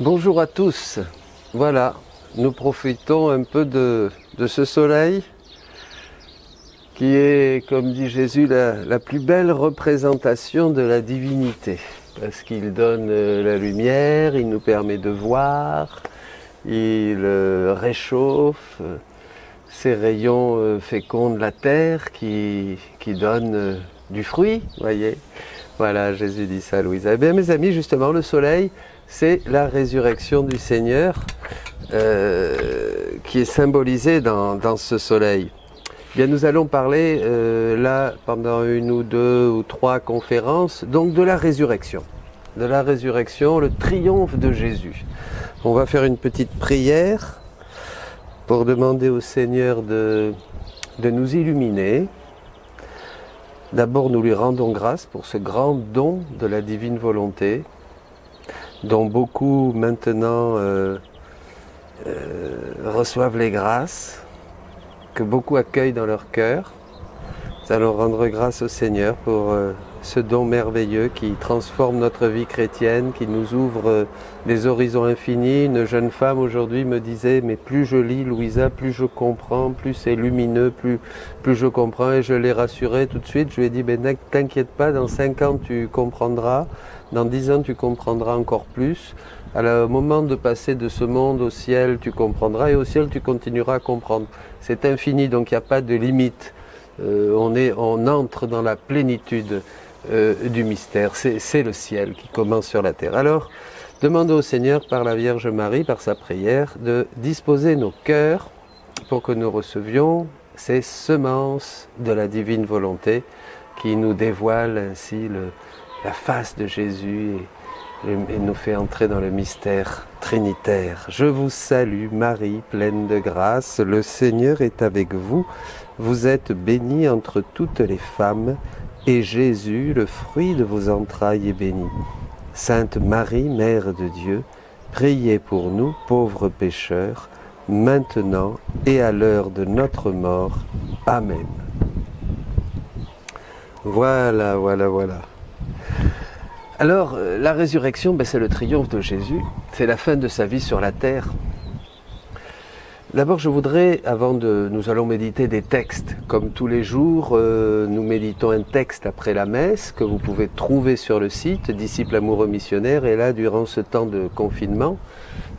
Bonjour à tous. Voilà, nous profitons un peu de ce soleil qui est, comme dit Jésus, la plus belle représentation de la divinité. Parce qu'il donne la lumière, il nous permet de voir, il réchauffe, ses rayons fécondent la terre qui donne du fruit, voyez. Voilà, Jésus dit ça à Louisa. Eh bien mes amis, justement, le soleil, c'est la résurrection du Seigneur qui est symbolisée dans ce soleil. Bien, nous allons parler là pendant une ou deux ou trois conférences donc de la résurrection. De la résurrection, le triomphe de Jésus. On va faire une petite prière pour demander au Seigneur de nous illuminer. D'abord, nous lui rendons grâce pour ce grand don de la divine volonté, dont beaucoup maintenant reçoivent les grâces, que beaucoup accueillent dans leur cœur. Nous allons rendre grâce au Seigneur pour ce don merveilleux qui transforme notre vie chrétienne, qui nous ouvre des horizons infinis. Une jeune femme aujourd'hui me disait « mais plus je lis, Louisa, plus je comprends, plus c'est lumineux, plus je comprends ». Et je l'ai rassurée tout de suite, je lui ai dit « ne t'inquiète pas, dans 5 ans tu comprendras, dans 10 ans tu comprendras encore plus. Au moment de passer de ce monde au ciel, tu comprendras, et au ciel tu continueras à comprendre. C'est infini, donc il n'y a pas de limite. On entre dans la plénitude du mystère, c'est le ciel qui commence sur la terre. Alors, demandons au Seigneur par la Vierge Marie, par sa prière, de disposer nos cœurs pour que nous recevions ces semences de la divine volonté qui nous dévoilent ainsi la face de Jésus et nous fait entrer dans le mystère trinitaire. Je vous salue Marie, pleine de grâce, le Seigneur est avec vous. Vous êtes bénie entre toutes les femmes, et Jésus, le fruit de vos entrailles, est béni. Sainte Marie, Mère de Dieu, priez pour nous, pauvres pécheurs, maintenant et à l'heure de notre mort. Amen. Voilà. Alors, la résurrection, c'est le triomphe de Jésus, c'est la fin de sa vie sur la terre. D'abord, je voudrais, nous allons méditer des textes. Comme tous les jours, nous méditons un texte après la messe que vous pouvez trouver sur le site, Disciples amoureux missionnaires, et là, durant ce temps de confinement,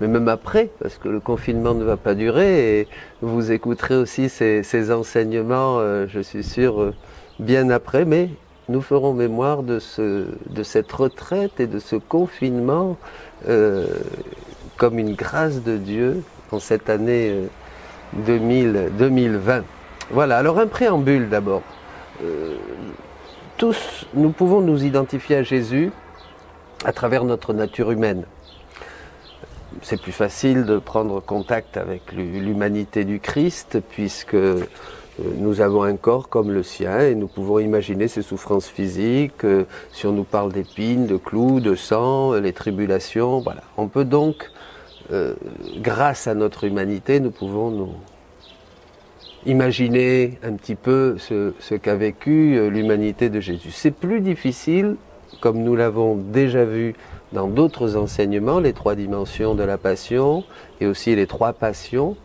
mais même après, parce que le confinement ne va pas durer, et vous écouterez aussi ces enseignements, je suis sûr, bien après, mais nous ferons mémoire de cette retraite et de ce confinement comme une grâce de Dieu en cette année 2020. Voilà, alors un préambule d'abord. Tous, nous pouvons nous identifier à Jésus à travers notre nature humaine. C'est plus facile de prendre contact avec l'humanité du Christ puisque nous avons un corps comme le sien et nous pouvons imaginer ses souffrances physiques, si on nous parle d'épines, de clous, de sang, les tribulations, voilà. On peut donc, grâce à notre humanité, nous pouvons nous imaginer un petit peu ce qu'a vécu l'humanité de Jésus. C'est plus difficile, comme nous l'avons déjà vu dans d'autres enseignements, les 3 dimensions de la passion et aussi les 3 passions,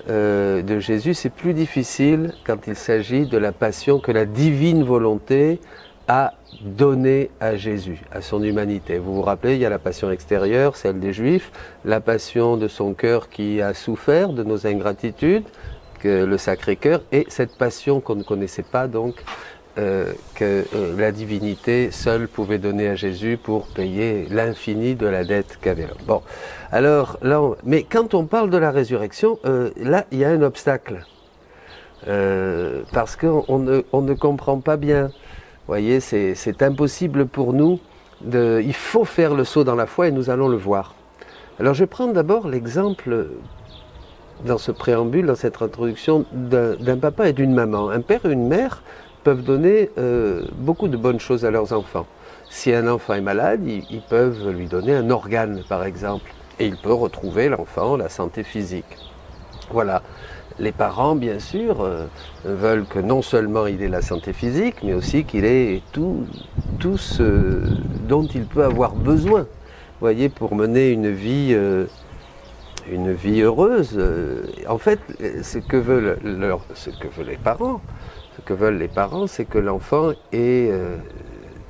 de Jésus, c'est plus difficile quand il s'agit de la passion que la divine volonté a donnée à Jésus, à son humanité. Vous vous rappelez, il y a la passion extérieure, celle des Juifs, la passion de son cœur qui a souffert de nos ingratitudes, que le Sacré-Cœur, et cette passion qu'on ne connaissait pas donc, que la divinité seule pouvait donner à Jésus pour payer l'infini de la dette qu'avait l'homme. Bon, alors là, mais quand on parle de la résurrection, là il y a un obstacle, parce qu'on ne comprend pas bien. Vous voyez, c'est impossible pour nous, il faut faire le saut dans la foi et nous allons le voir. Alors je vais prendre d'abord l'exemple, dans ce préambule, dans cette introduction, d'un papa et d'une maman. Un père et une mère peuvent donner beaucoup de bonnes choses à leurs enfants. Si un enfant est malade, ils peuvent lui donner un organe, par exemple, et il peut retrouver l'enfant la santé physique. Voilà. Les parents, bien sûr, veulent que non seulement il ait la santé physique, mais aussi qu'il ait tout ce dont il peut avoir besoin. voyez, pour mener une vie heureuse. En fait, ce que veulent les parents, c'est que l'enfant ait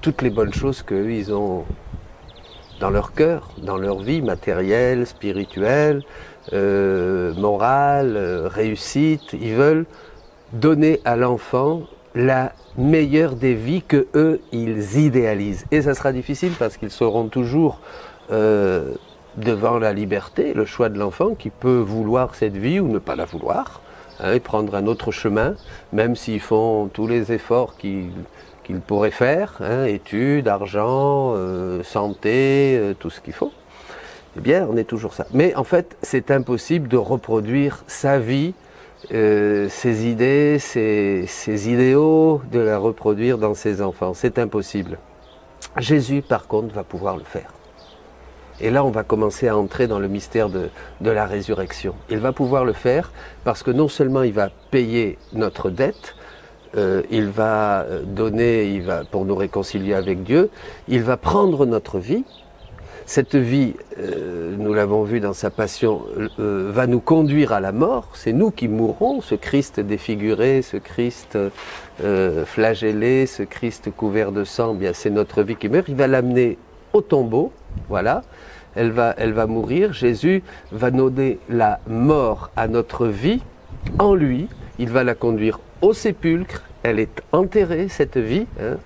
toutes les bonnes choses qu'eux, ils ont dans leur cœur, dans leur vie matérielle, spirituelle, morale, réussite. Ils veulent donner à l'enfant la meilleure des vies que eux, ils idéalisent. Et ça sera difficile parce qu'ils seront toujours devant la liberté, le choix de l'enfant qui peut vouloir cette vie ou ne pas la vouloir, hein, et prendre un autre chemin, même s'ils font tous les efforts qu'ils pourraient faire, hein, études, argent, santé, tout ce qu'il faut. Eh bien, on est toujours ça. Mais en fait, c'est impossible de reproduire sa vie, ses idées, ses idéaux, de la reproduire dans ses enfants. C'est impossible. Jésus, par contre, va pouvoir le faire. Et là, on va commencer à entrer dans le mystère de la résurrection. Il va pouvoir le faire parce que non seulement il va payer notre dette, il va donner, pour nous réconcilier avec Dieu, il va prendre notre vie. Cette vie, nous l'avons vu dans sa passion, va nous conduire à la mort. C'est nous qui mourrons, ce Christ défiguré, ce Christ flagellé, ce Christ couvert de sang, bien c'est notre vie qui meurt. Il va l'amener au tombeau, voilà. Elle va mourir. Jésus va donner la mort à notre vie en lui. Il va la conduire au sépulcre. Elle est enterrée, cette vie, hein,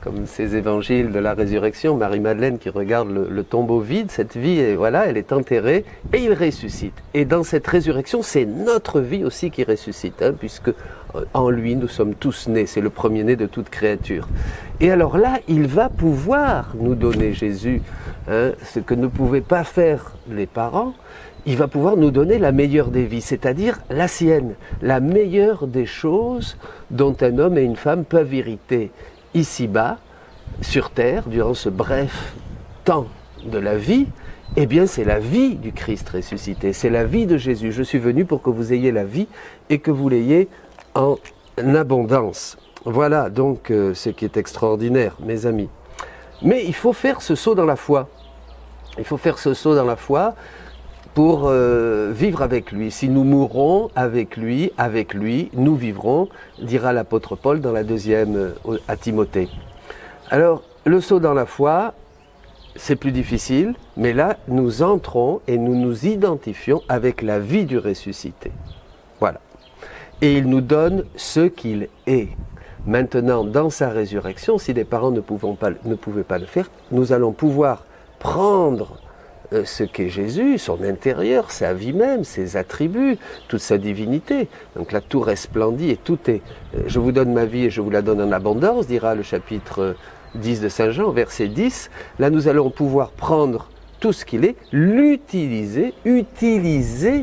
comme ces évangiles de la résurrection, Marie-Madeleine qui regarde le tombeau vide, cette vie, et voilà, elle est enterrée, et il ressuscite. Et dans cette résurrection, c'est notre vie aussi qui ressuscite, hein, puisque en lui, nous sommes tous nés, c'est le premier-né de toute créature. Et alors là, il va pouvoir nous donner, Jésus, hein, ce que ne pouvaient pas faire les parents. Il va pouvoir nous donner la meilleure des vies, c'est-à-dire la sienne, la meilleure des choses dont un homme et une femme peuvent hériter ici-bas, sur terre, durant ce bref temps de la vie. Eh bien, c'est la vie du Christ ressuscité, c'est la vie de Jésus. Je suis venu pour que vous ayez la vie et que vous l'ayez en abondance. Voilà donc ce qui est extraordinaire, mes amis. Mais il faut faire ce saut dans la foi. Il faut faire ce saut dans la foi pour vivre avec lui. Si nous mourrons avec lui, nous vivrons, dira l'apôtre Paul dans la deuxième à Timothée. Alors, le saut dans la foi, c'est plus difficile, mais là, nous entrons et nous nous identifions avec la vie du ressuscité. Voilà. Et il nous donne ce qu'il est. Maintenant, dans sa résurrection, si les parents ne pouvaient pas le faire, nous allons pouvoir prendre ce qu'est Jésus, son intérieur, sa vie même, ses attributs, toute sa divinité. Donc là, tout resplendit et tout est... Je vous donne ma vie et je vous la donne en abondance, dira le chapitre 10 de Saint Jean, verset 10. Là, nous allons pouvoir prendre tout ce qu'il est, l'utiliser,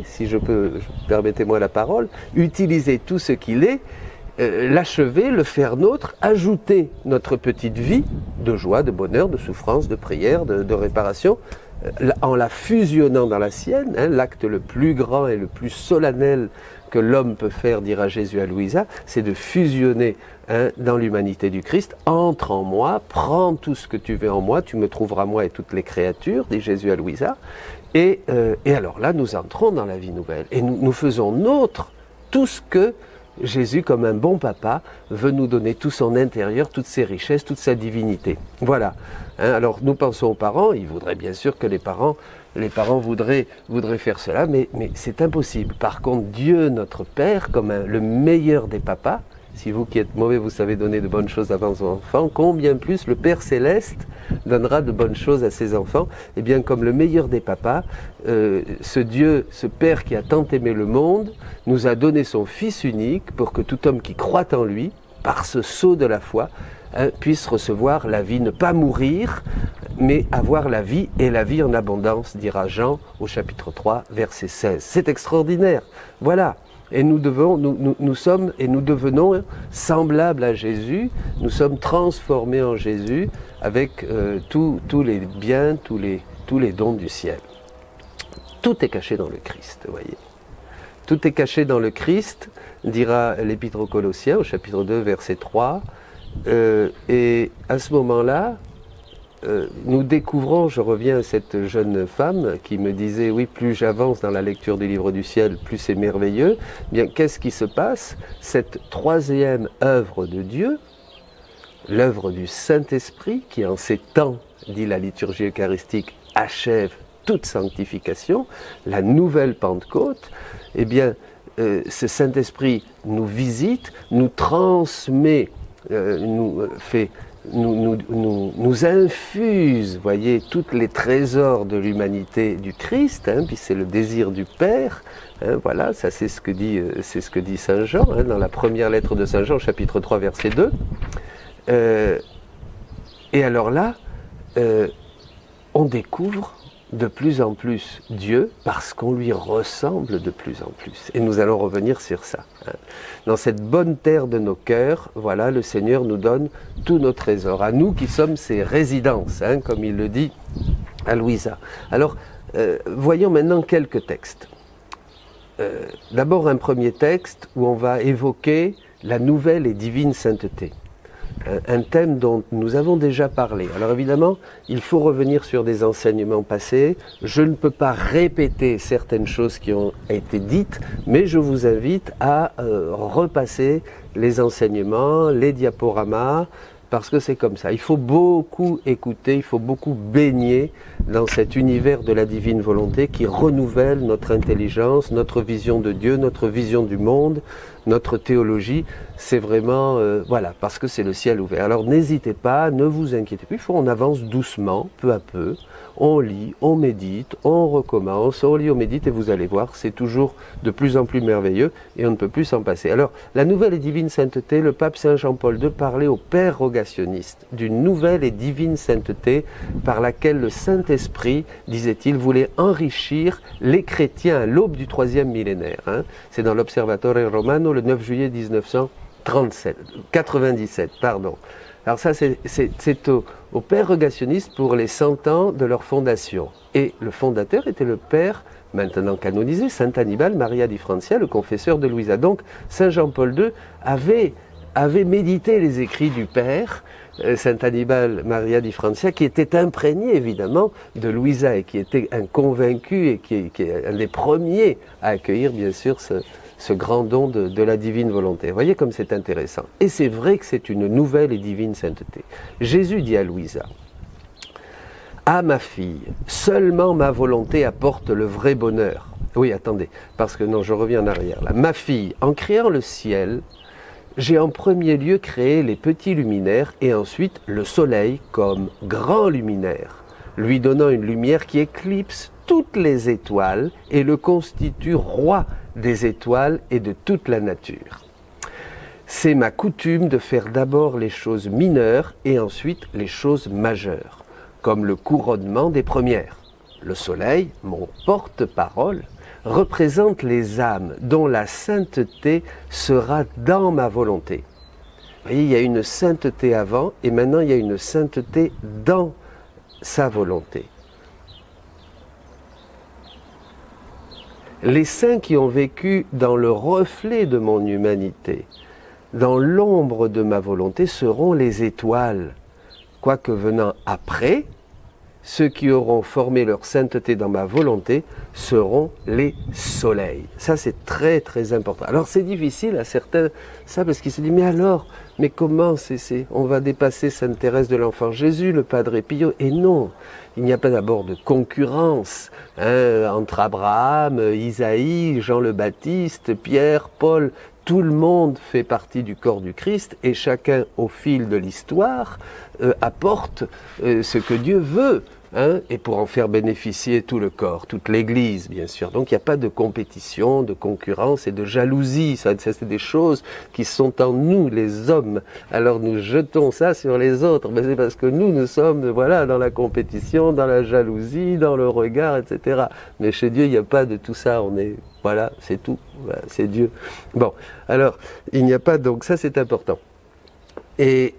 si je peux, permettez-moi la parole, utiliser tout ce qu'il est, l'achever, le faire nôtre, ajouter notre petite vie de joie, de bonheur, de souffrance, de prière, de réparation, en la fusionnant dans la sienne, hein, l'acte le plus grand et le plus solennel que l'homme peut faire, dira Jésus à Louisa, c'est de fusionner, hein, dans l'humanité du Christ. Entre en moi, prends tout ce que tu veux en moi, tu me trouveras moi et toutes les créatures, dit Jésus à Louisa. Et alors là, nous entrons dans la vie nouvelle et nous faisons nôtre tout ce que Jésus, comme un bon papa, veut nous donner, tout son intérieur, toutes ses richesses, toute sa divinité. Voilà. Hein, alors nous pensons aux parents, ils voudraient bien sûr que les parents voudraient faire cela, mais c'est impossible. Par contre, Dieu, notre Père, comme le meilleur des papas, si vous qui êtes mauvais, vous savez donner de bonnes choses à vos enfants, combien plus le Père Céleste donnera de bonnes choses à ses enfants. Eh bien, comme le meilleur des papas, ce Dieu, ce Père qui a tant aimé le monde, nous a donné son Fils unique pour que tout homme qui croit en lui, par ce saut de la foi, hein, puisse recevoir la vie, ne pas mourir, mais avoir la vie et la vie en abondance, dira Jean au chapitre 3, verset 16. C'est extraordinaire. Voilà. Et nous sommes et nous devenons semblables à Jésus, nous sommes transformés en Jésus avec tous les biens, tous les dons du ciel. Tout est caché dans le Christ, vous voyez. Tout est caché dans le Christ, dira l'Épître aux Colossiens au chapitre 2, verset 3. Et à ce moment-là, nous découvrons, je reviens à cette jeune femme qui me disait, oui, plus j'avance dans la lecture du livre du ciel, plus c'est merveilleux. Bien, qu'est-ce qui se passe? Cette troisième œuvre de Dieu, l'œuvre du Saint-Esprit, qui en ces temps, dit la liturgie eucharistique, achève toute sanctification, la nouvelle Pentecôte, eh bien, ce Saint-Esprit nous visite, nous transmet, nous infuse, voyez, tous les trésors de l'humanité du Christ, hein, puis c'est le désir du Père, hein, voilà, ça c'est ce que dit Saint Jean, hein, dans la première lettre de Saint Jean, chapitre 3, verset 2. Et alors là, on découvre de plus en plus Dieu parce qu'on lui ressemble de plus en plus. Et nous allons revenir sur ça. Hein. Dans cette bonne terre de nos cœurs, voilà, le Seigneur nous donne tous nos trésors. À nous qui sommes ses résidences, hein, comme il le dit à Louisa. Alors, voyons maintenant quelques textes. D'abord un premier texte où on va évoquer la nouvelle et divine sainteté. Un thème dont nous avons déjà parlé. Alors évidemment, il faut revenir sur des enseignements passés. Je ne peux pas répéter certaines choses qui ont été dites, mais je vous invite à repasser les enseignements, les diaporamas, parce que c'est comme ça. Il faut beaucoup écouter, il faut beaucoup baigner dans cet univers de la divine volonté qui renouvelle notre intelligence, notre vision de Dieu, notre vision du monde, notre théologie. C'est vraiment, voilà, parce que c'est le ciel ouvert. Alors n'hésitez pas, ne vous inquiétez plus, on avance doucement, peu à peu. On lit, on médite, on recommence, on lit, on médite et vous allez voir, c'est toujours de plus en plus merveilleux et on ne peut plus s'en passer. Alors, la nouvelle et divine sainteté, le pape Saint Jean-Paul II parlait aux pères rogationnistes d'une nouvelle et divine sainteté par laquelle le Saint-Esprit, disait-il, voulait enrichir les chrétiens à l'aube du 3e millénaire. Hein. C'est dans l'Observatore Romano le 9 juillet 1997. Alors ça, c'est au père rogationniste pour les 100 ans de leur fondation. Et le fondateur était le père, maintenant canonisé, Saint Annibale Maria di Francia, le confesseur de Louisa. Donc, Saint Jean-Paul II avait médité les écrits du père, Saint Annibale Maria di Francia, qui était imprégné évidemment de Louisa et qui était un convaincu et qui est un des premiers à accueillir bien sûr ce grand don de la divine volonté. Vous voyez comme c'est intéressant. Et c'est vrai que c'est une nouvelle et divine sainteté. Jésus dit à Louisa, « Ah ma fille, seulement ma volonté apporte le vrai bonheur. » Oui, attendez, parce que non, je reviens en arrière là. « Ma fille, en créant le ciel, j'ai en premier lieu créé les petits luminaires et ensuite le soleil comme grand luminaire, lui donnant une lumière qui éclipse toutes les étoiles et le constitue roi des étoiles et de toute la nature. C'est ma coutume de faire d'abord les choses mineures et ensuite les choses majeures, comme le couronnement des premières. Le soleil, mon porte-parole, représente les âmes dont la sainteté sera dans ma volonté. Vous voyez, il y a une sainteté avant et maintenant il y a une sainteté dans sa volonté. Les saints qui ont vécu dans le reflet de mon humanité, dans l'ombre de ma volonté, seront les étoiles. Quoique venant après, ceux qui auront formé leur sainteté dans ma volonté seront les soleils. Ça, c'est très très important. Alors, c'est difficile à certains, ça, parce qu'ils se disent, mais alors, mais comment on va dépasser Sainte Thérèse de l'Enfant Jésus, le Padre Pio? Et non, il n'y a pas d'abord de concurrence entre Abraham, Isaïe, Jean le Baptiste, Pierre, Paul. Tout le monde fait partie du corps du Christ et chacun, au fil de l'histoire, apporte ce que Dieu veut, et pour en faire bénéficier tout le corps, toute l'Église, bien sûr. Donc il n'y a pas de compétition, de concurrence et de jalousie. Ça c'est des choses qui sont en nous, les hommes. Alors nous jetons ça sur les autres. Mais c'est parce que nous sommes voilà, dans la compétition, dans la jalousie, dans le regard, etc. Mais chez Dieu, il n'y a pas de tout ça. On est... Voilà, c'est tout. Voilà, c'est Dieu. Bon, alors, il n'y a pas... Donc ça, c'est important. Et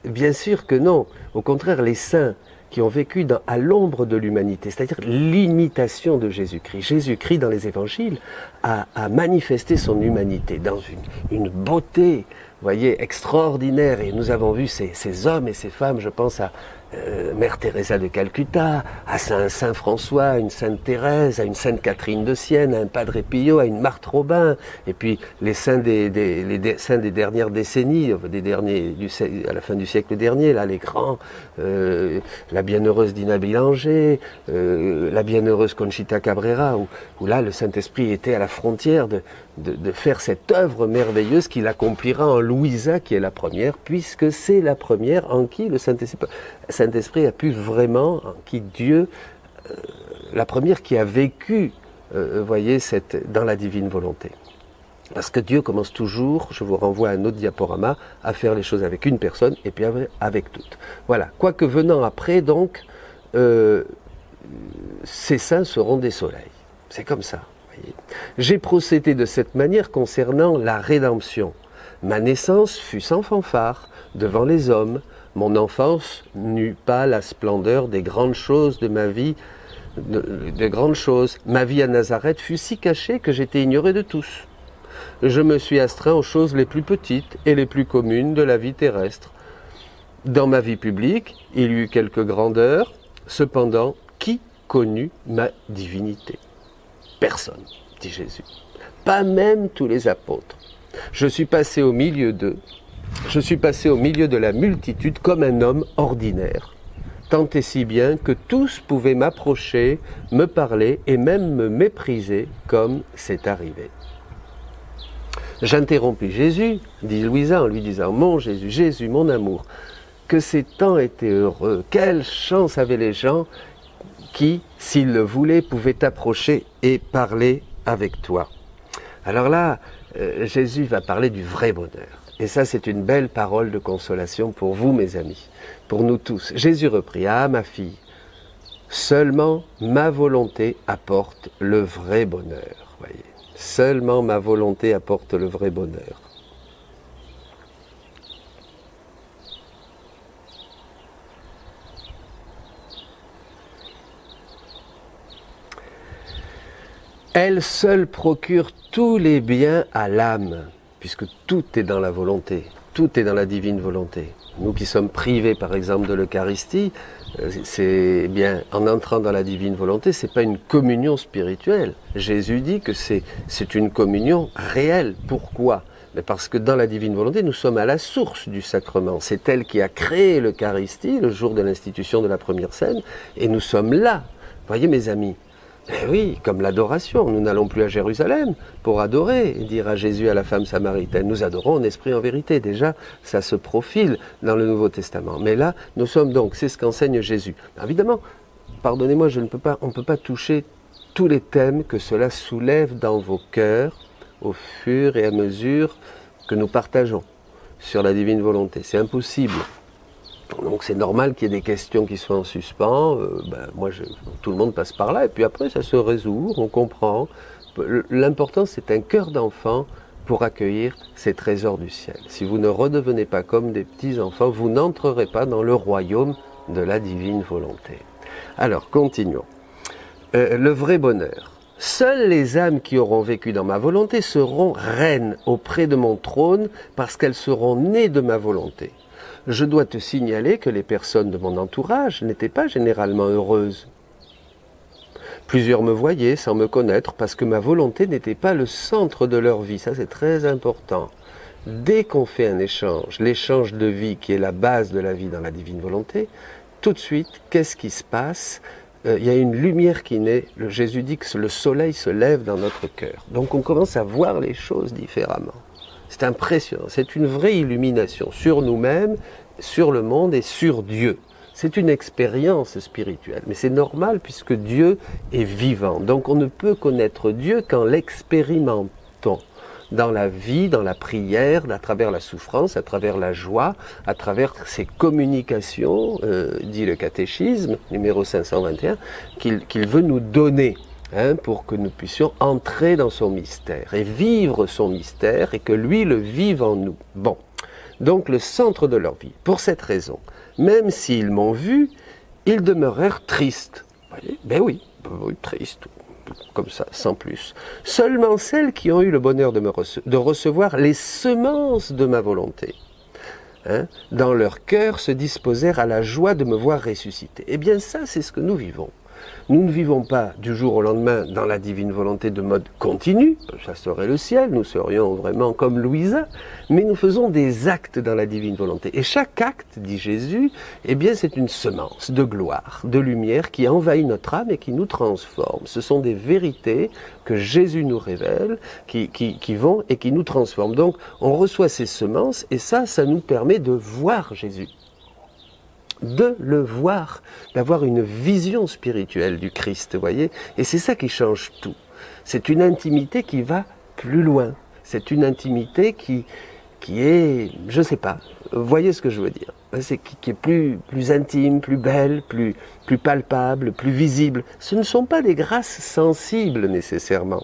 bien sûr que non. Au contraire, les saints qui ont vécu à l'ombre de l'humanité, c'est-à-dire l'imitation de Jésus-Christ. Jésus-Christ, dans les évangiles, a manifesté son humanité dans une beauté, vous voyez, extraordinaire. Et nous avons vu ces hommes et ces femmes, je pense à Mère Teresa de Calcutta, à Saint François, à une Sainte Thérèse, à une Sainte Catherine de Sienne, à un Padre Pio, à une Marthe Robin, et puis les saints des saints des dernières décennies, à la fin du siècle dernier, là, les grands, la bienheureuse Dina Bilanger, la bienheureuse Conchita Cabrera, où là le Saint-Esprit était à la frontière de faire cette œuvre merveilleuse qu'il accomplira en Louisa, qui est la première, puisque c'est la première en qui le Saint-Esprit a pu vraiment, en qui Dieu, la première qui a vécu, voyez, dans la divine volonté. Parce que Dieu commence toujours, je vous renvoie à un autre diaporama, à faire les choses avec une personne et puis avec toutes. Voilà, quoique venant après, donc, ces saints seront des soleils. C'est comme ça. J'ai procédé de cette manière concernant la rédemption. Ma naissance fut sans fanfare devant les hommes. Mon enfance n'eut pas la splendeur des grandes choses de ma vie, de grandes choses. Ma vie à Nazareth fut si cachée que j'étais ignoré de tous. Je me suis astreint aux choses les plus petites et les plus communes de la vie terrestre. Dans ma vie publique, il y eut quelques grandeurs. Cependant, qui connut ma divinité ? Personne, dit Jésus. Pas même tous les apôtres. Je suis passé au milieu d'eux. Je suis passé au milieu de la multitude comme un homme ordinaire. Tant et si bien que tous pouvaient m'approcher, me parler et même me mépriser comme c'est arrivé. J'interrompis Jésus, dit Louisa en lui disant « Mon Jésus, Jésus, mon amour, que ces temps étaient heureux, quelle chance avaient les gens qui, s'ils le voulaient, pouvaient t'approcher et parler avec toi. » Alors là, Jésus va parler du vrai bonheur. Et ça, c'est une belle parole de consolation pour vous, mes amis, pour nous tous. Jésus reprit, « Ah, ma fille, seulement ma volonté apporte le vrai bonheur. » Voyez, seulement ma volonté apporte le vrai bonheur. Elle seule procure tous les biens à l'âme, puisque tout est dans la volonté, tout est dans la divine volonté. Nous qui sommes privés, par exemple, de l'Eucharistie, c'est bien, en entrant dans la divine volonté, c'est pas une communion spirituelle. Jésus dit que c'est une communion réelle. Pourquoi ? Mais parce que dans la divine volonté, nous sommes à la source du sacrement. C'est elle qui a créé l'Eucharistie le jour de l'institution de la première scène, et nous sommes là. Voyez, mes amis. Eh oui, comme l'adoration, nous n'allons plus à Jérusalem pour adorer et dire à Jésus à la femme samaritaine, nous adorons en esprit en vérité. Déjà, ça se profile dans le Nouveau Testament. Mais là, nous sommes donc, c'est ce qu'enseigne Jésus. Évidemment, pardonnez-moi, on ne peut pas toucher tous les thèmes que cela soulève dans vos cœurs au fur et à mesure que nous partageons sur la divine volonté. C'est impossible. Donc c'est normal qu'il y ait des questions qui soient en suspens. Tout le monde passe par là et puis après ça se résout, on comprend. L'important c'est un cœur d'enfant pour accueillir ces trésors du ciel. Si vous ne redevenez pas comme des petits enfants, vous n'entrerez pas dans le royaume de la divine volonté. Alors continuons. Le vrai bonheur. Seules les âmes qui auront vécu dans ma volonté seront reines auprès de mon trône parce qu'elles seront nées de ma volonté. Je dois te signaler que les personnes de mon entourage n'étaient pas généralement heureuses. Plusieurs me voyaient sans me connaître parce que ma volonté n'était pas le centre de leur vie. Ça, c'est très important. Dès qu'on fait un échange, l'échange de vie qui est la base de la vie dans la divine volonté, tout de suite, qu'est-ce qui se passe ? Il y a une lumière qui naît. Jésus dit que le soleil se lève dans notre cœur. Donc on commence à voir les choses différemment. C'est impressionnant, c'est une vraie illumination sur nous-mêmes, sur le monde et sur Dieu. C'est une expérience spirituelle, mais c'est normal puisque Dieu est vivant. Donc on ne peut connaître Dieu qu'en l'expérimentant dans la vie, dans la prière, à travers la souffrance, à travers la joie, à travers ces communications, dit le catéchisme, numéro 521, qu'il veut nous donner. Pour que nous puissions entrer dans son mystère et vivre son mystère et que lui le vive en nous. Bon, donc le centre de leur vie. Pour cette raison, même s'ils m'ont vu, ils demeurèrent tristes. Vous voyez ? Ben oui, tristes, comme ça, sans plus. Seulement celles qui ont eu le bonheur de recevoir les semences de ma volonté. hein, dans leur cœur se disposèrent à la joie de me voir ressusciter. Eh bien ça, c'est ce que nous vivons. Nous ne vivons pas du jour au lendemain dans la divine volonté de mode continu, ça serait le ciel, nous serions vraiment comme Louisa, mais nous faisons des actes dans la divine volonté. Et chaque acte, dit Jésus, eh bien c'est une semence de gloire, de lumière qui envahit notre âme et qui nous transforme. Ce sont des vérités que Jésus nous révèle, qui vont et qui nous transforment. Donc on reçoit ces semences et ça nous permet de voir Jésus. De le voir, d'avoir une vision spirituelle du Christ, vous voyez, et c'est ça qui change tout. C'est une intimité qui va plus loin, c'est une intimité qui est, je sais pas, vous voyez ce que je veux dire, c'est qui est plus intime, plus belle, plus palpable, plus visible. Ce ne sont pas des grâces sensibles nécessairement,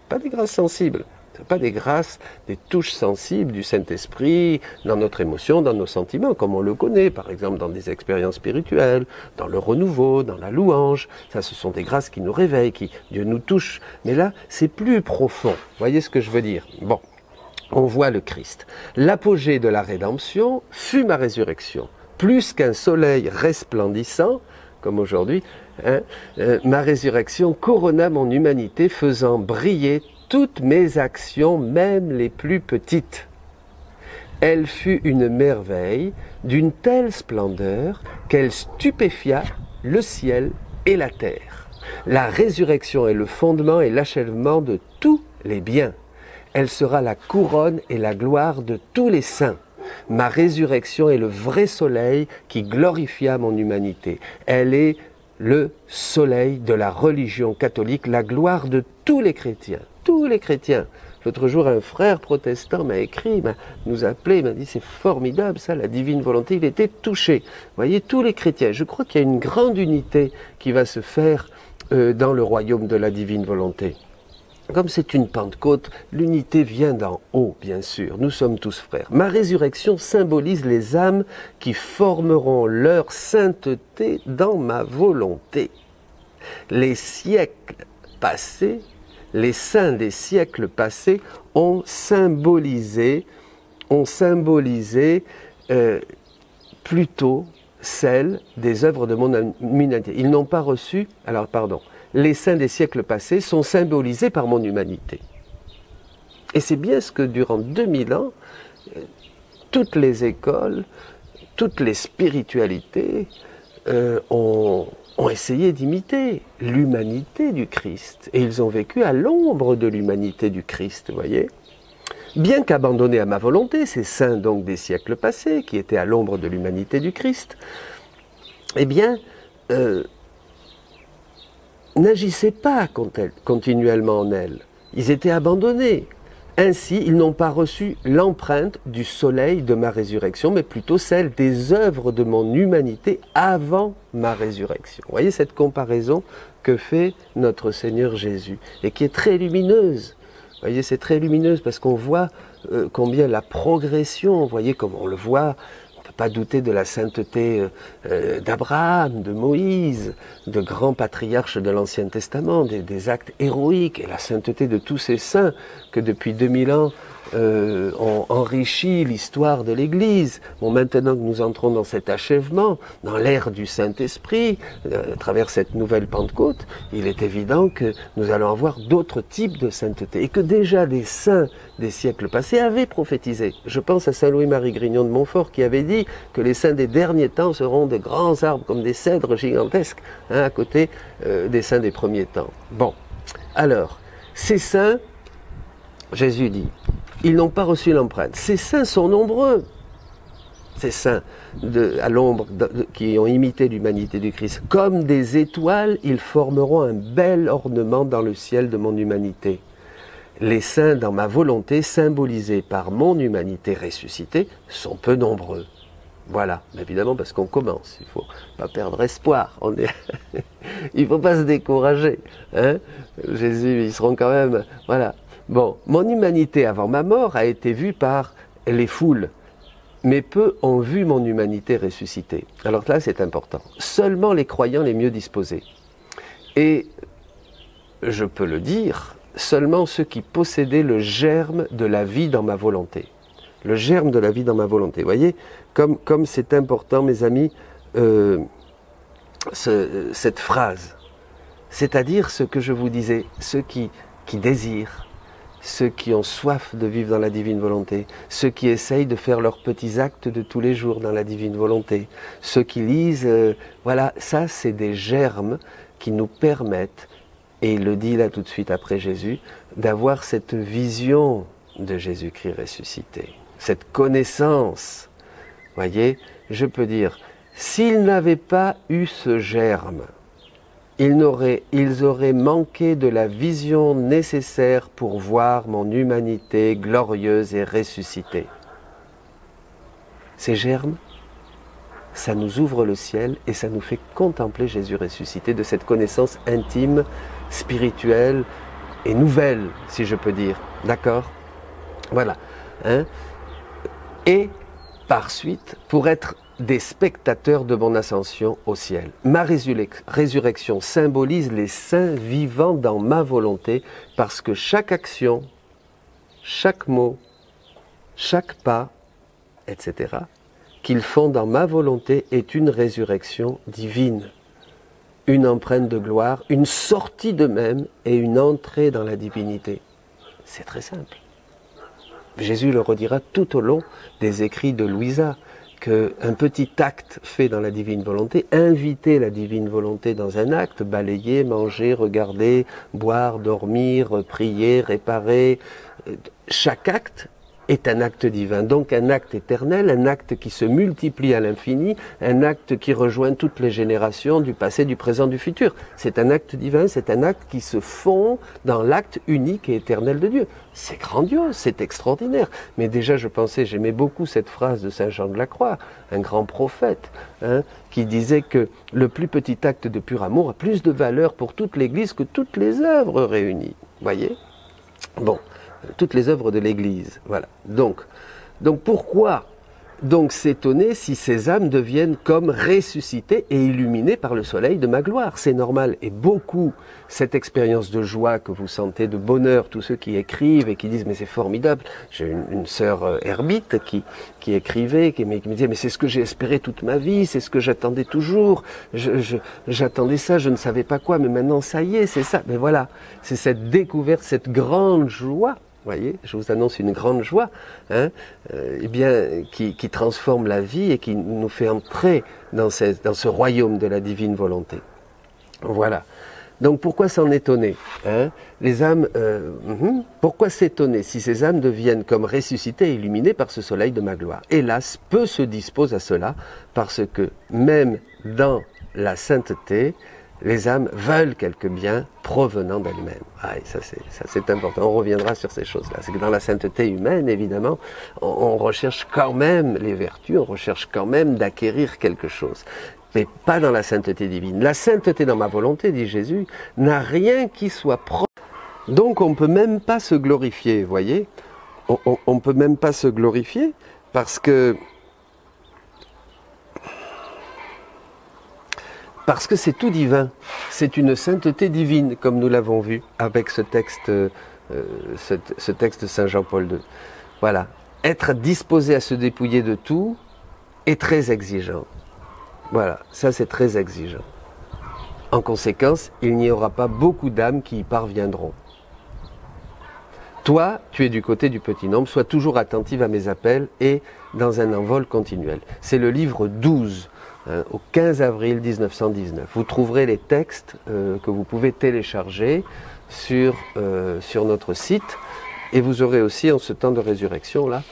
pas des grâces sensibles. Pas des grâces, des touches sensibles du Saint-Esprit dans notre émotion, dans nos sentiments, comme on le connaît, par exemple dans des expériences spirituelles, dans le renouveau, dans la louange. Ça, ce sont des grâces qui nous réveillent, qui Dieu nous touche. Mais là, c'est plus profond. Vous voyez ce que je veux dire? Bon, on voit le Christ. L'apogée de la rédemption fut ma résurrection. Plus qu'un soleil resplendissant, comme aujourd'hui, hein, ma résurrection corona mon humanité, faisant briller toutes mes actions, même les plus petites. Elle fut une merveille d'une telle splendeur qu'elle stupéfia le ciel et la terre. La résurrection est le fondement et l'achèvement de tous les biens. Elle sera la couronne et la gloire de tous les saints. Ma résurrection est le vrai soleil qui glorifia mon humanité. Elle est le soleil de la religion catholique, la gloire de tous les chrétiens. Tous les chrétiens. L'autre jour, un frère protestant m'a écrit, nous a appelé, m'a dit c'est formidable ça, la divine volonté, il était touché. Vous voyez, tous les chrétiens. Je crois qu'il y a une grande unité qui va se faire dans le royaume de la divine volonté. Comme c'est une Pentecôte, l'unité vient d'en haut, bien sûr. Nous sommes tous frères. Ma résurrection symbolise les âmes qui formeront leur sainteté dans ma volonté. Les siècles passés, les saints des siècles passés ont symbolisé plutôt celles des œuvres de mon humanité. Ils n'ont pas reçu, les saints des siècles passés sont symbolisés par mon humanité. Et c'est bien ce que durant 2000 ans, toutes les écoles, toutes les spiritualités ont essayé d'imiter l'humanité du Christ. Et ils ont vécu à l'ombre de l'humanité du Christ, vous voyez. Bien qu'abandonnés à ma volonté, ces saints donc des siècles passés, qui étaient à l'ombre de l'humanité du Christ, eh bien, n'agissaient pas continuellement en elle. Ils étaient abandonnés. Ainsi, ils n'ont pas reçu l'empreinte du soleil de ma résurrection, mais plutôt celle des œuvres de mon humanité avant ma résurrection. Vous voyez cette comparaison que fait notre Seigneur Jésus, et qui est très lumineuse. Vous voyez, c'est très lumineuse parce qu'on voit combien la progression, vous voyez comme on le voit, on ne peut pas douter de la sainteté d'Abraham, de Moïse, de grands patriarches de l'Ancien Testament, des actes héroïques, et la sainteté de tous ces saints que depuis 2000 ans ont enrichi l'histoire de l'Église. Bon, maintenant que nous entrons dans cet achèvement, dans l'ère du Saint-Esprit, à travers cette nouvelle Pentecôte, il est évident que nous allons avoir d'autres types de sainteté, et que déjà des saints des siècles passés avaient prophétisé. Je pense à saint Louis-Marie Grignon de Montfort qui avait dit que les saints des derniers temps seront de grands arbres comme des cèdres gigantesques, hein, à côté des saints des premiers temps. Bon, alors, ces saints, Jésus dit, ils n'ont pas reçu l'empreinte. Ces saints sont nombreux. Ces saints à l'ombre qui ont imité l'humanité du Christ. Comme des étoiles, ils formeront un bel ornement dans le ciel de mon humanité. Les saints dans ma volonté, symbolisés par mon humanité ressuscitée, sont peu nombreux. Voilà, évidemment parce qu'on commence, il ne faut pas perdre espoir, il ne faut pas se décourager. Hein, Jésus, ils seront quand même... Voilà. Bon, mon humanité avant ma mort a été vue par les foules, mais peu ont vu mon humanité ressuscitée. Alors là, c'est important. Seulement les croyants les mieux disposés. Et, je peux le dire, seulement ceux qui possédaient le germe de la vie dans ma volonté. le germe de la vie dans ma volonté. Vous voyez, comme c'est important, mes amis, cette phrase, c'est-à-dire ce que je vous disais, ceux qui désirent, ceux qui ont soif de vivre dans la divine volonté, ceux qui essayent de faire leurs petits actes de tous les jours dans la divine volonté, ceux qui lisent, voilà, ça c'est des germes qui nous permettent, et il le dit là tout de suite après Jésus, d'avoir cette vision de Jésus-Christ ressuscité, cette connaissance. Voyez, je peux dire, s'ils n'avaient pas eu ce germe, ils auraient manqué de la vision nécessaire pour voir mon humanité glorieuse et ressuscitée. Ces germes, ça nous ouvre le ciel et ça nous fait contempler Jésus ressuscité, de cette connaissance intime, spirituelle et nouvelle, si je peux dire. D'accord ? Voilà. Hein ? Et par suite, pour être des spectateurs de mon ascension au ciel. Ma résurrection symbolise les saints vivant dans ma volonté, parce que chaque action, chaque mot, chaque pas, etc., qu'ils font dans ma volonté est une résurrection divine, une empreinte de gloire, une sortie d'eux-mêmes et une entrée dans la divinité. C'est très simple. Jésus le redira tout au long des écrits de Louisa, qu'un petit acte fait dans la divine volonté, inviter la divine volonté dans un acte, balayer, manger, regarder, boire, dormir, prier, réparer, chaque acte est un acte divin, donc un acte éternel, un acte qui se multiplie à l'infini, un acte qui rejoint toutes les générations du passé, du présent, du futur. C'est un acte divin, c'est un acte qui se fond dans l'acte unique et éternel de Dieu. C'est grandiose, c'est extraordinaire. Mais déjà, j'aimais beaucoup cette phrase de Saint Jean de la Croix, un grand prophète, qui disait que le plus petit acte de pur amour a plus de valeur pour toute l'Église que toutes les œuvres réunies. Voyez ? Bon. Toutes les œuvres de l'Église, voilà. Donc pourquoi s'étonner si ces âmes deviennent comme ressuscitées et illuminées par le soleil de ma gloire? C'est normal. Et beaucoup, cette expérience de joie que vous sentez, de bonheur, tous ceux qui écrivent et qui disent mais c'est formidable. J'ai une sœur ermite qui écrivait, qui me disait mais c'est ce que j'ai espéré toute ma vie, c'est ce que j'attendais toujours. J'attendais ça, je ne savais pas quoi, mais maintenant ça y est, c'est ça. Mais voilà, c'est cette découverte, cette grande joie. Voyez, je vous annonce une grande joie, qui transforme la vie et qui nous fait entrer dans ce royaume de la divine volonté. Voilà. Donc pourquoi s'en étonner, les âmes, pourquoi s'étonner si ces âmes deviennent comme ressuscitées et illuminées par ce soleil de ma gloire? Hélas, peu se disposent à cela, parce que même dans la sainteté, les âmes veulent quelque bien provenant d'elles-mêmes. Ah, et ça c'est important. On reviendra sur ces choses-là. C'est que dans la sainteté humaine, évidemment, on recherche quand même les vertus, on recherche quand même d'acquérir quelque chose. Mais pas dans la sainteté divine. La sainteté dans ma volonté, dit Jésus, n'a rien qui soit propre. Donc on ne peut même pas se glorifier, vous voyez. On ne peut même pas se glorifier parce que c'est tout divin, c'est une sainteté divine, comme nous l'avons vu avec ce texte de Saint Jean-Paul II. Voilà, être disposé à se dépouiller de tout est très exigeant. Voilà, ça c'est très exigeant. En conséquence, il n'y aura pas beaucoup d'âmes qui y parviendront. Toi, tu es du côté du petit nombre, sois toujours attentive à mes appels et dans un envol continuel. C'est le livre 12. Au 15 avril 1919. Vous trouverez les textes que vous pouvez télécharger sur notre site et vous aurez aussi en ce temps de résurrection là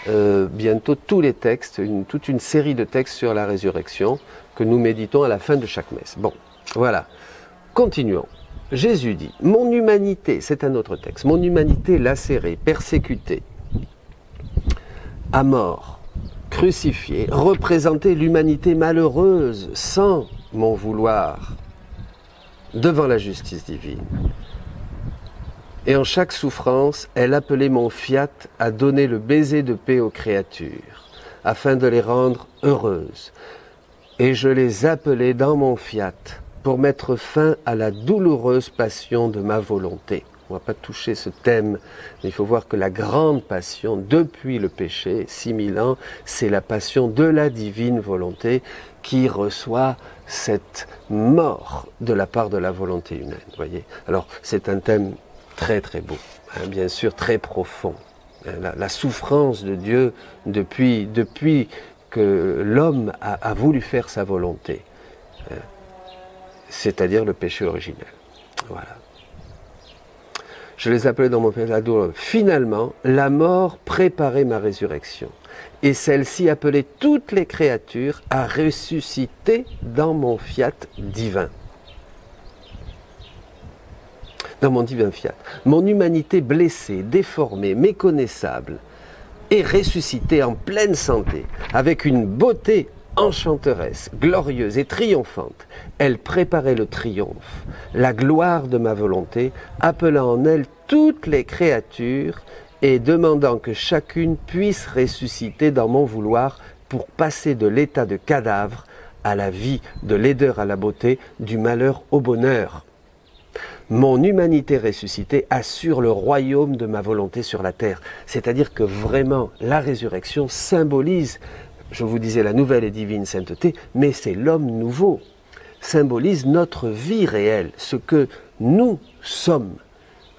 bientôt tous les textes, toute une série de textes sur la résurrection que nous méditons à la fin de chaque messe. Bon, voilà. Continuons. Jésus dit, mon humanité, c'est un autre texte, mon humanité lacérée, persécutée, à mort, crucifié, représenter l'humanité malheureuse sans mon vouloir devant la justice divine. Et en chaque souffrance, elle appelait mon fiat à donner le baiser de paix aux créatures, afin de les rendre heureuses. Et je les appelais dans mon fiat pour mettre fin à la douloureuse passion de ma volonté. On ne va pas toucher ce thème, mais il faut voir que la grande passion, depuis le péché, 6000 ans, c'est la passion de la divine volonté qui reçoit cette mort de la part de la volonté humaine. Voyez. Alors, c'est un thème très très beau, hein, bien sûr très profond. La souffrance de Dieu depuis que l'homme a voulu faire sa volonté, hein, c'est-à-dire le péché originel. Voilà. Je les appelais dans mon pédagogue. Finalement, la mort préparait ma résurrection. Et celle-ci appelait toutes les créatures à ressusciter dans mon fiat divin. Dans mon divin fiat. Mon humanité blessée, déformée, méconnaissable, est ressuscitée en pleine santé, avec une beauté enchanteresse, glorieuse et triomphante. Elle préparait le triomphe, la gloire de ma volonté, appelant en elle toutes les créatures et demandant que chacune puisse ressusciter dans mon vouloir pour passer de l'état de cadavre à la vie, de laideur à la beauté, du malheur au bonheur. Mon humanité ressuscitée assure le royaume de ma volonté sur la terre. C'est-à-dire que vraiment, la résurrection symbolise, je vous disais, la nouvelle et divine sainteté, mais c'est l'homme nouveau, symbolise notre vie réelle, ce que nous sommes.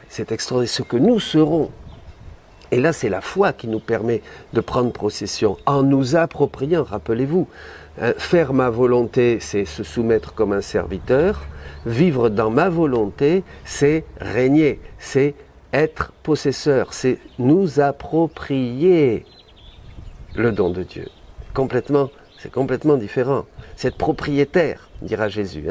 C'est extraordinaire, ce que nous serons. Et là, c'est la foi qui nous permet de prendre possession, en nous appropriant, rappelez-vous, faire ma volonté, c'est se soumettre comme un serviteur, vivre dans ma volonté, c'est régner, c'est être possesseur, c'est nous approprier le don de Dieu. C'est complètement différent. C'est être propriétaire, dira Jésus.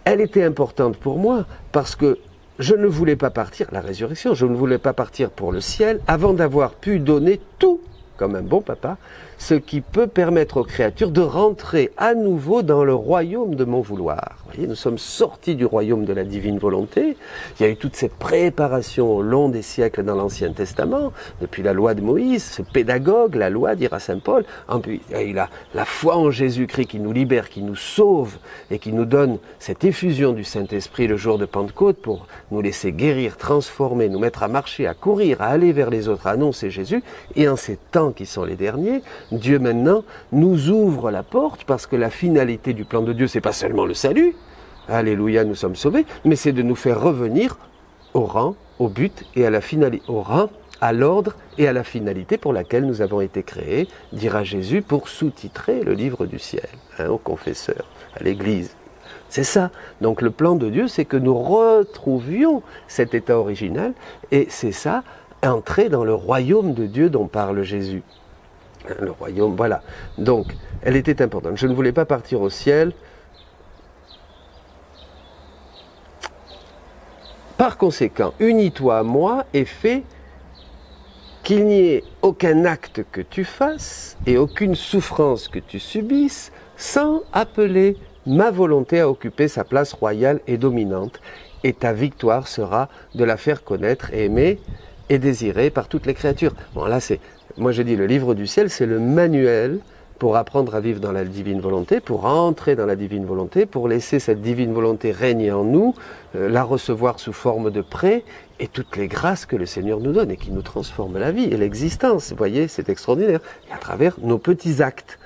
Elle était importante pour moi parce que je ne voulais pas partir, la résurrection, je ne voulais pas partir pour le ciel avant d'avoir pu donner tout, comme un bon papa, ce qui peut permettre aux créatures de rentrer à nouveau dans le royaume de mon vouloir. Vous voyez, nous sommes sortis du royaume de la divine volonté. Il y a eu toute cette préparation au long des siècles dans l'Ancien Testament, depuis la loi de Moïse, ce pédagogue, la loi, dira saint Paul. Puis, il y a eu la foi en Jésus-Christ qui nous libère, qui nous sauve et qui nous donne cette effusion du Saint-Esprit le jour de Pentecôte pour nous laisser guérir, transformer, nous mettre à marcher, à courir, à aller vers les autres, à annoncer Jésus. Et en ces temps qui sont les derniers, Dieu maintenant nous ouvre la porte parce que la finalité du plan de Dieu, c'est pas seulement le salut, alléluia, nous sommes sauvés, mais c'est de nous faire revenir au rang, au but et à la finalité, au rang, à l'ordre et à la finalité pour laquelle nous avons été créés, dira Jésus, pour sous-titrer le livre du ciel, aux confesseurs, à l'Église. C'est ça. Donc le plan de Dieu, c'est que nous retrouvions cet état original et c'est ça, entrer dans le royaume de Dieu dont parle Jésus. Le royaume, voilà. Donc, elle était importante. Je ne voulais pas partir au ciel. Par conséquent, unis-toi à moi et fais qu'il n'y ait aucun acte que tu fasses et aucune souffrance que tu subisses sans appeler ma volonté à occuper sa place royale et dominante. Et ta victoire sera de la faire connaître et aimer et désirée par toutes les créatures. Bon, là, moi je dis le livre du ciel, c'est le manuel pour apprendre à vivre dans la divine volonté, pour entrer dans la divine volonté, pour laisser cette divine volonté régner en nous, la recevoir sous forme de prêt, et toutes les grâces que le Seigneur nous donne et qui nous transforment la vie et l'existence. Vous voyez, c'est extraordinaire. Et à travers nos petits actes.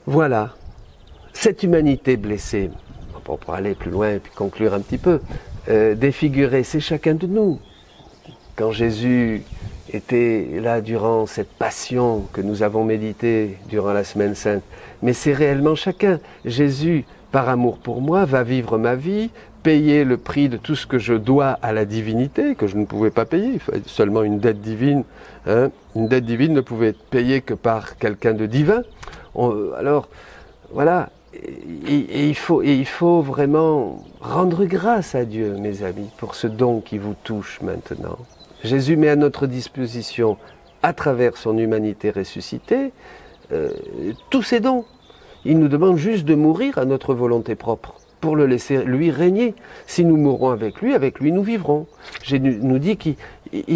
Voilà. Cette humanité blessée, pour aller plus loin et puis conclure un petit peu, défigurée, c'est chacun de nous. Quand Jésus était là durant cette passion que nous avons méditée durant la Semaine Sainte, mais c'est réellement chacun. Jésus, par amour pour moi, va vivre ma vie, payer le prix de tout ce que je dois à la divinité, que je ne pouvais pas payer, il fallait seulement une dette divine. Une dette divine ne pouvait être payée que par quelqu'un de divin. Alors, voilà, et il faut vraiment rendre grâce à Dieu, mes amis, pour ce don qui vous touche maintenant. Jésus met à notre disposition, à travers son humanité ressuscitée, tous ses dons. Il nous demande juste de mourir à notre volonté propre. pour le laisser lui régner. Si nous mourrons avec lui nous vivrons. Jésus nous dit qu'il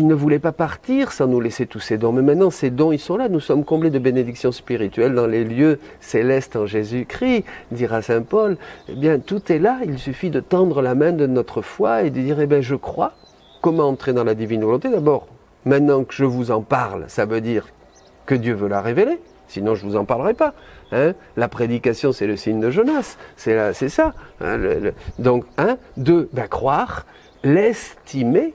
ne voulait pas partir sans nous laisser tous ses dons. Mais maintenant, ces dons, ils sont là. Nous sommes comblés de bénédictions spirituelles dans les lieux célestes en Jésus-Christ, dira saint Paul. Eh bien, tout est là. Il suffit de tendre la main de notre foi et de dire, eh bien, je crois. Comment entrer dans la divine volonté? D'abord, maintenant que je vous en parle, ça veut dire que Dieu veut la révéler. Sinon, je ne vous en parlerai pas. Hein, la prédication, c'est le signe de Jonas. C'est ça. Hein, donc, deux, croire, l'estimer,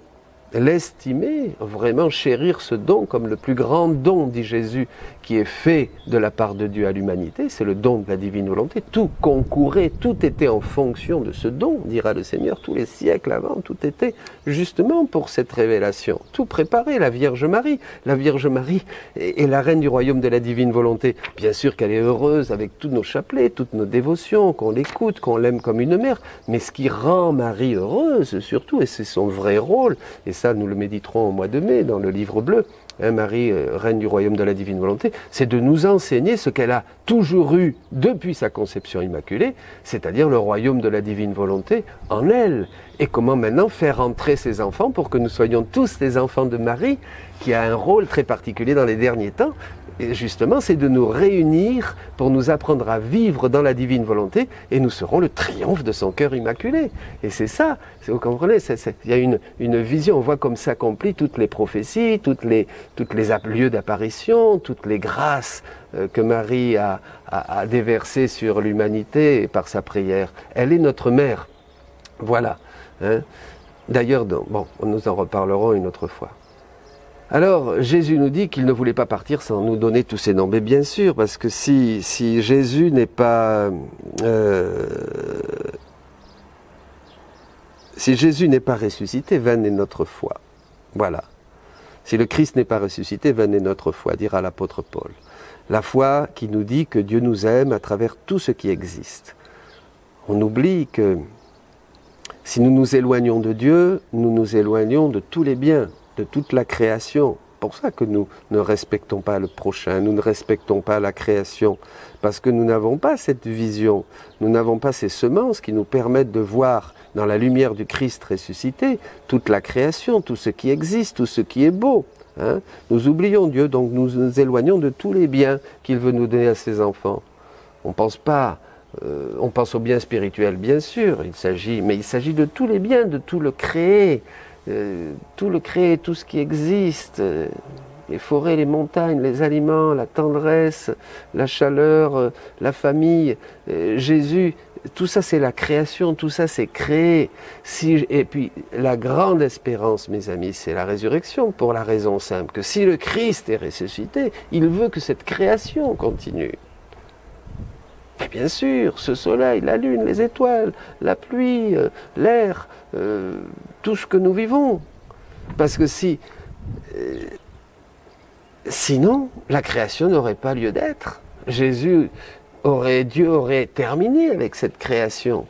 vraiment chérir ce don comme le plus grand don, dit Jésus, qui est fait de la part de Dieu à l'humanité. C'est le don de la divine volonté. Tout concourait, tout était en fonction de ce don, dira le Seigneur. Tous les siècles avant, tout était justement pour cette révélation. Tout préparé, la Vierge Marie. La Vierge Marie est la reine du royaume de la divine volonté. Bien sûr qu'elle est heureuse avec tous nos chapelets, toutes nos dévotions, qu'on l'écoute, qu'on l'aime comme une mère. Mais ce qui rend Marie heureuse, surtout, et c'est son vrai rôle, et ça nous le méditerons au mois de mai dans le livre bleu, Marie, reine du royaume de la divine volonté, c'est de nous enseigner ce qu'elle a toujours eu depuis sa conception immaculée, c'est-à-dire le royaume de la divine volonté en elle. Et comment maintenant faire entrer ses enfants pour que nous soyons tous les enfants de Marie, qui a un rôle très particulier dans les derniers temps. Et justement, c'est de nous réunir pour nous apprendre à vivre dans la divine volonté, et nous serons le triomphe de son cœur immaculé. Et c'est ça, vous comprenez, il y a une vision, on voit comme s'accomplissent toutes les prophéties, toutes les lieux d'apparition, toutes les grâces que Marie a déversées sur l'humanité par sa prière. Elle est notre mère. Voilà. Hein. D'ailleurs, bon, nous en reparlerons une autre fois. Alors, Jésus nous dit qu'il ne voulait pas partir sans nous donner tous ses noms. Mais bien sûr, parce que si Jésus n'est pas... si Jésus n'est pas ressuscité, vaine est notre foi. Voilà. Si le Christ n'est pas ressuscité, vaine est notre foi, dira l'apôtre Paul. La foi qui nous dit que Dieu nous aime à travers tout ce qui existe. On oublie que si nous nous éloignons de Dieu, nous nous éloignons de tous les biens, de toute la création. C'est pour ça que nous ne respectons pas le prochain, nous ne respectons pas la création, parce que nous n'avons pas cette vision, nous n'avons pas ces semences qui nous permettent de voir dans la lumière du Christ ressuscité toute la création, tout ce qui existe, tout ce qui est beau. Hein. Nous oublions Dieu, donc nous nous éloignons de tous les biens qu'il veut nous donner à ses enfants. On pense pas, on pense aux biens spirituels, bien sûr, mais il s'agit de tous les biens, de tout le créé. Tout ce qui existe, les forêts, les montagnes, les aliments, la tendresse, la chaleur, la famille, Jésus, tout ça c'est la création, tout ça c'est créé. Et puis la grande espérance, mes amis, c'est la résurrection, pour la raison simple que si le Christ est ressuscité, il veut que cette création continue. Et bien sûr, ce soleil, la lune, les étoiles, la pluie, l'air, tout ce que nous vivons. Parce que sinon, la création n'aurait pas lieu d'être. Dieu aurait terminé avec cette création.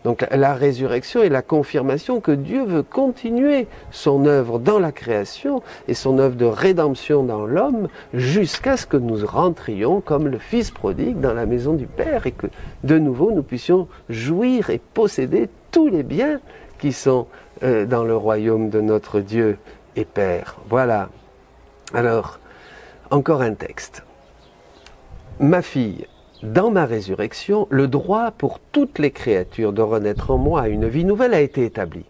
Donc la résurrection est la confirmation que Dieu veut continuer son œuvre dans la création et son œuvre de rédemption dans l'homme jusqu'à ce que nous rentrions comme le Fils prodigue dans la maison du Père et que de nouveau nous puissions jouir et posséder tous les biens qui sont dans le royaume de notre Dieu et Père. Voilà. Alors, encore un texte. Ma fille, dans ma résurrection, le droit pour toutes les créatures de renaître en moi à une vie nouvelle a été établi.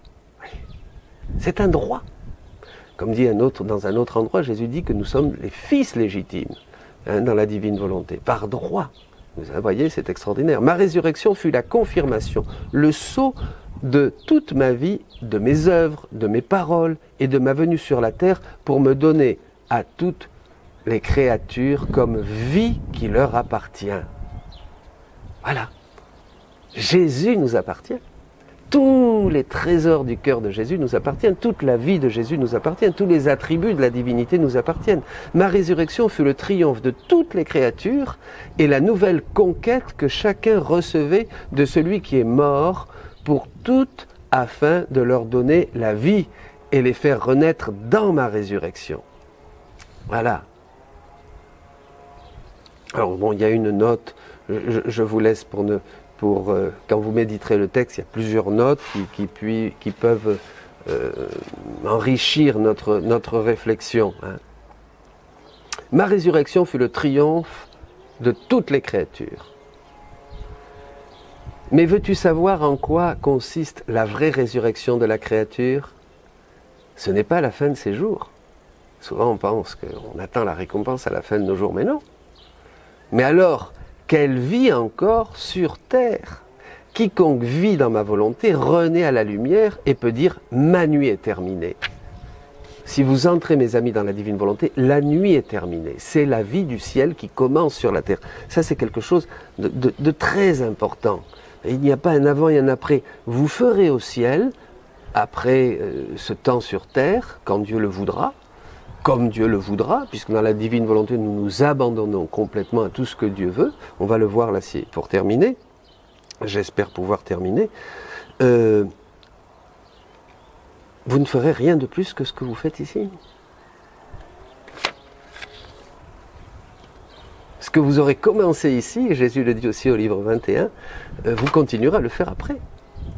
C'est un droit. Comme dit dans un autre endroit, Jésus dit que nous sommes les fils légitimes dans la divine volonté, par droit. Vous voyez, c'est extraordinaire. Ma résurrection fut la confirmation, le sceau de toute ma vie, de mes œuvres, de mes paroles et de ma venue sur la terre pour me donner à toutes les créatures comme vie qui leur appartient. Voilà. Jésus nous appartient. Tous les trésors du cœur de Jésus nous appartiennent. Toute la vie de Jésus nous appartient. Tous les attributs de la divinité nous appartiennent. Ma résurrection fut le triomphe de toutes les créatures et la nouvelle conquête que chacun recevait de celui qui est mort pour toutes afin de leur donner la vie et les faire renaître dans ma résurrection. Voilà. Alors bon, il y a une note, je vous laisse pour pour, quand vous méditerez le texte, il y a plusieurs notes qui peuvent enrichir notre réflexion. Hein. Ma résurrection fut le triomphe de toutes les créatures. Mais veux-tu savoir en quoi consiste la vraie résurrection de la créature? Ce n'est pas la fin de ses jours. Souvent on pense qu'on attend la récompense à la fin de nos jours, mais non. Mais alors qu'elle vit encore sur terre. Quiconque vit dans ma volonté renaît à la lumière et peut dire « ma nuit est terminée ». Si vous entrez, mes amis, dans la divine volonté, la nuit est terminée. C'est la vie du ciel qui commence sur la terre. Ça, c'est quelque chose de très important. Et il n'y a pas un avant et un après. Vous ferez au ciel, après ce temps sur terre, quand Dieu le voudra, comme Dieu le voudra, puisque dans la divine volonté, nous nous abandonnons complètement à tout ce que Dieu veut. On va le voir là, pour terminer. J'espère pouvoir terminer. Vous ne ferez rien de plus que ce que vous faites ici. Ce que vous aurez commencé ici, et Jésus le dit aussi au livre 21, vous continuerez à le faire après.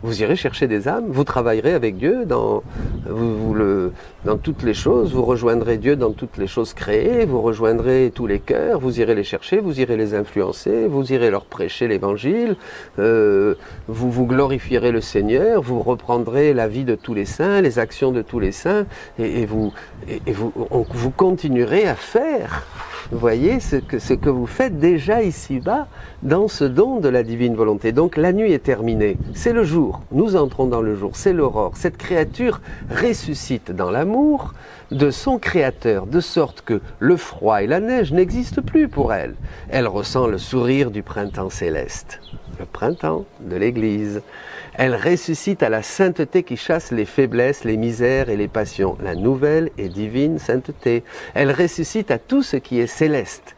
Vous irez chercher des âmes, vous travaillerez avec Dieu dans toutes les choses, vous rejoindrez Dieu dans toutes les choses créées, vous rejoindrez tous les cœurs, vous irez les chercher, vous irez les influencer, vous irez leur prêcher l'évangile, vous glorifierez le Seigneur, vous reprendrez la vie de tous les saints, les actions de tous les saints, et vous continuerez à faire. Vous voyez ce que vous faites déjà ici-bas dans ce don de la divine volonté. Donc la nuit est terminée, c'est le jour, nous entrons dans le jour, c'est l'aurore. Cette créature ressuscite dans l'amour de son Créateur, de sorte que le froid et la neige n'existent plus pour elle. Elle ressent le sourire du printemps céleste, le printemps de l'Église. Elle ressuscite à la sainteté qui chasse les faiblesses, les misères et les passions, la nouvelle et divine sainteté. Elle ressuscite à tout ce qui est céleste.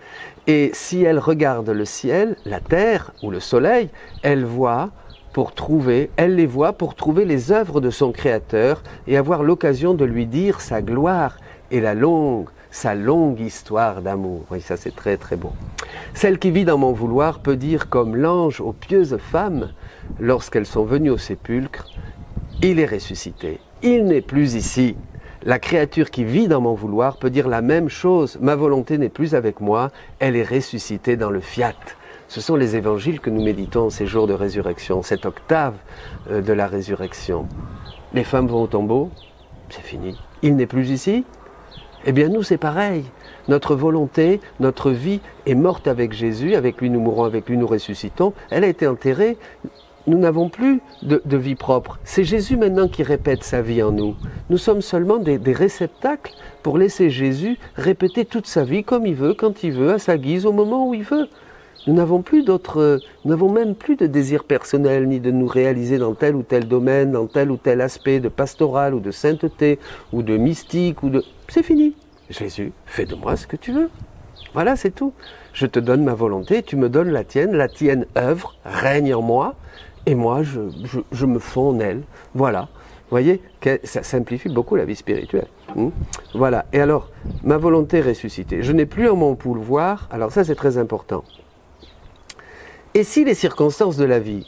Et si elle regarde le ciel, la terre ou le soleil, elle les voit pour trouver les œuvres de son Créateur et avoir l'occasion de lui dire sa gloire et sa longue histoire d'amour. Oui, ça c'est très très beau. Celle qui vit dans mon vouloir peut dire comme l'ange aux pieuses femmes, lorsqu'elles sont venues au sépulcre, il est ressuscité, il n'est plus ici. La créature qui vit dans mon vouloir peut dire la même chose, ma volonté n'est plus avec moi, elle est ressuscitée dans le fiat. Ce sont les évangiles que nous méditons en ces jours de résurrection, cette octave de la résurrection. Les femmes vont au tombeau, c'est fini, il n'est plus ici. Eh bien nous c'est pareil, notre volonté, notre vie est morte avec Jésus, avec lui nous mourons, avec lui nous ressuscitons, elle a été enterrée, nous n'avons plus de vie propre. C'est Jésus maintenant qui répète sa vie en nous. Nous sommes seulement des réceptacles pour laisser Jésus répéter toute sa vie comme il veut, quand il veut, à sa guise, au moment où il veut. Nous n'avons même plus de désir personnel, ni de nous réaliser dans tel ou tel domaine, dans tel ou tel aspect de pastoral, ou de sainteté, ou de mystique, C'est fini. Jésus, fais de moi ce que tu veux. Voilà, c'est tout. Je te donne ma volonté, tu me donnes la tienne œuvre, règne en moi, et moi, je me fonds en elle. Voilà. Vous voyez, ça simplifie beaucoup la vie spirituelle. Voilà. Et alors, ma volonté ressuscitée. Je n'ai plus en mon pouvoir. Alors ça, c'est très important. Et si les circonstances de la vie,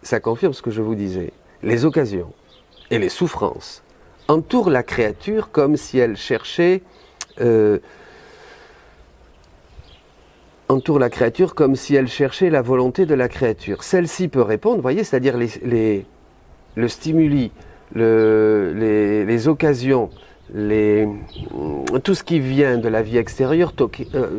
ça confirme ce que je vous disais, les occasions et les souffrances entourent la créature comme si elle cherchait... entoure la créature comme si elle cherchait la volonté de la créature. Celle-ci peut répondre, vous voyez, c'est-à-dire le stimuli, les occasions, tout ce qui vient de la vie extérieure,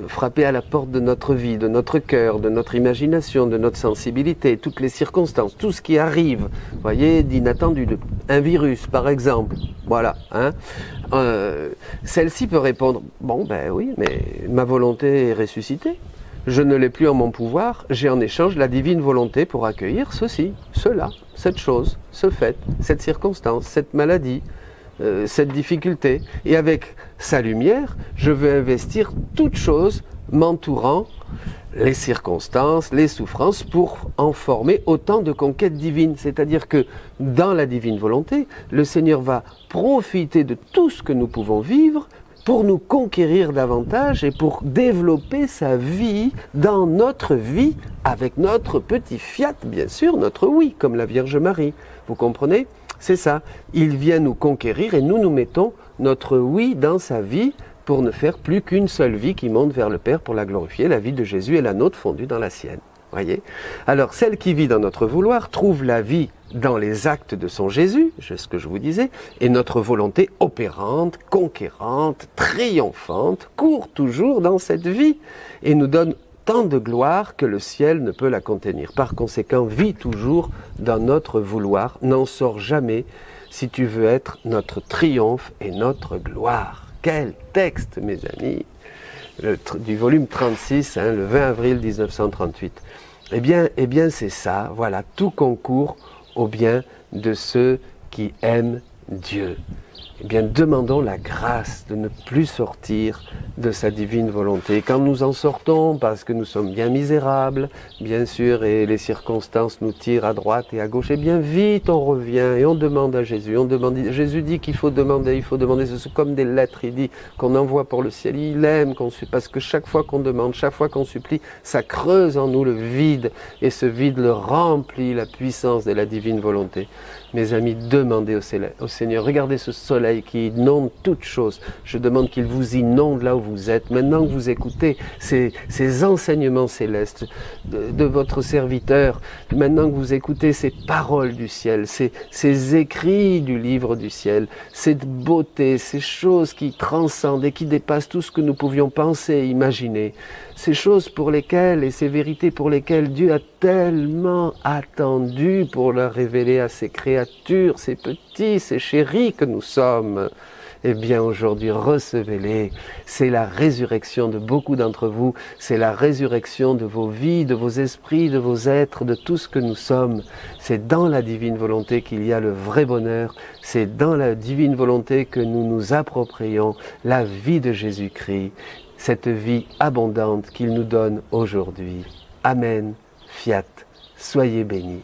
frapper à la porte de notre vie, de notre cœur, de notre imagination, de notre sensibilité, toutes les circonstances, tout ce qui arrive, vous voyez, d'inattendu, un virus par exemple, voilà, hein. Celle-ci peut répondre, bon ben oui, mais ma volonté est ressuscitée. Je ne l'ai plus en mon pouvoir, j'ai en échange la divine volonté pour accueillir ceci, cela, cette chose, ce fait, cette circonstance, cette maladie, cette difficulté. Et avec sa lumière, je veux investir toute chose m'entourant, les circonstances, les souffrances, pour en former autant de conquêtes divines. C'est-à-dire que dans la divine volonté, le Seigneur va profiter de tout ce que nous pouvons vivre pour nous conquérir davantage et pour développer sa vie dans notre vie, avec notre petit fiat, bien sûr, notre oui, comme la Vierge Marie. Vous comprenez? C'est ça. Il vient nous conquérir et nous mettons notre oui dans sa vie pour ne faire plus qu'une seule vie qui monte vers le Père pour la glorifier. La vie de Jésus est la nôtre fondue dans la sienne. Voyez? Alors, celle qui vit dans notre vouloir trouve la vie dans les actes de son Jésus, ce que je vous disais, et notre volonté opérante, conquérante, triomphante, court toujours dans cette vie et nous donne tant de gloire que le ciel ne peut la contenir. Par conséquent, vis toujours dans notre vouloir, n'en sors jamais si tu veux être notre triomphe et notre gloire. Quel texte, mes amis, du volume 36, le 20 avril 1938. Eh bien c'est ça, voilà, tout concourt au bien de ceux qui aiment Dieu. Eh bien, demandons la grâce de ne plus sortir de sa divine volonté. Quand nous en sortons, parce que nous sommes bien misérables, bien sûr, et les circonstances nous tirent à droite et à gauche, eh bien, vite on revient et on demande à Jésus. Jésus dit qu'il faut demander, c'est comme des lettres, il dit qu'on envoie pour le ciel. Il aime parce que chaque fois qu'on demande, chaque fois qu'on supplie, ça creuse en nous le vide, et ce vide le remplit la puissance de la divine volonté. Mes amis, demandez au Seigneur, regardez ce soleil qui inonde toutes choses. Je demande qu'il vous inonde là où vous êtes. Maintenant que vous écoutez ces enseignements célestes de votre serviteur, maintenant que vous écoutez ces paroles du ciel, ces écrits du livre du ciel, cette beauté, ces choses qui transcendent et qui dépassent tout ce que nous pouvions penser et imaginer, ces choses pour lesquelles et ces vérités pour lesquelles Dieu a tellement attendu pour leur révéler à ses créatures, ces petits, ces chéris que nous sommes. Eh bien aujourd'hui, recevez-les. C'est la résurrection de beaucoup d'entre vous, c'est la résurrection de vos vies, de vos esprits, de vos êtres, de tout ce que nous sommes. C'est dans la divine volonté qu'il y a le vrai bonheur, c'est dans la divine volonté que nous nous approprions la vie de Jésus-Christ, cette vie abondante qu'il nous donne aujourd'hui. Amen, fiat, soyez bénis.